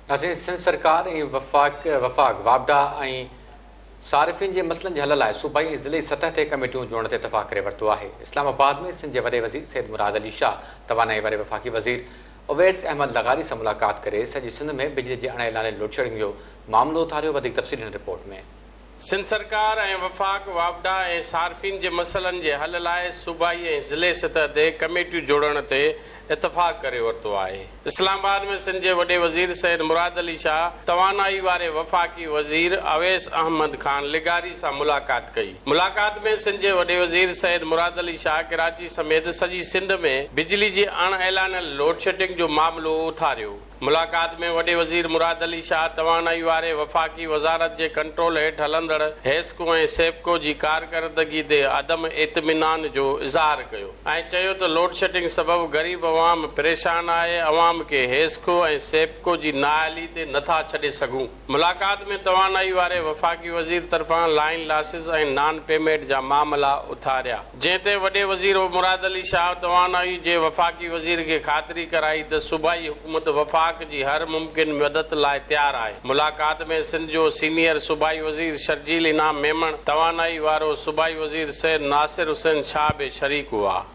असीं सिंध सरकार ऐं वफ़ाक वापडा ऐं सारिफ़िन जे मसइलनि जे हल लाइ सूबाई ऐं ज़िले सतह ते कमेटियूं जोड़ण ते इतफ़ाक़ करे वरितो आहे। इस्लामाबाद में सिंध जे वॾे वज़ीर सैयद मुराद अली शाह, तवानाई वारे वफ़ाक़ी वज़ीर उवैस अहमद लगारी सां मुलाक़ात करे सॼी सिंध में बिजली जे अणेलाने लोड शेडिंग जो मामलो उथारियो। वधीक तफ़सील हिन रिपोर्ट में। सिंध सरकार ऐं वफ़ाक वापडा ऐं सारिफ़िन जे मसइलनि जे हल लाइ सूबाई ऐं ज़िले सतह ते कमेटियूं जोड़ण ते इतफ़ाक़ करे वरितो आहे। इस्लामाबाद में सिंध जे वॾे वज़ीर सैयद मुराद अली शाह, तवानाई वारे वफ़ाक़ी वज़ीर अवैस अहमद खान लिगारी सां मुलाक़ात कई। मुलाक़ात में सिंध जे वॾे वज़ीर सैयद मुराद अली शाह कराची समेत सॼी सिंध में बिजली जी अणएलानियल लोड शेडिंग जो मामलो उथारियो। मुलाक़ात में वॾे वज़ीर मुराद अली शाह तवानाई वारे वफ़ाक़ी वज़ारत जे कंट्रोल हेठि हलंदड़ हेस्को ऐं सेप्को जी कारकर्दगी ते अदम इत्मिनान जो इज़हार कयो ऐं चयो त लोड शेडिंग सबबि ग़रीब अवाम परेशान आहे। अवाम खे हेस्को ऐं सेप्को जी नाअहली ते नथा छॾे सघूं। मुलाक़ात में तवानाई वारे वफ़ाक़ी वज़ीर तरफ़ां लाइन लॉसिस ऐं नॉन पेमेंट जा मामला उथारिया, जंहिं ते वॾे वज़ीर मुराद अली शाह तवानाई जे वफ़ाक़ी वज़ीर खे ख़ातिरी कराई त सूबाई हुकूमत वफ़ाक़ जी हर मुमकिन मदद लाइ तैयारु आहे। मुलाक़ात में सिंध जो सीनियर सूबाई वज़ीर शर्जील इनाम मेमण, तवानाई वारो सूबाई वज़ीर सैयद नासिर हुसैन शाह बि शरीक हुआ।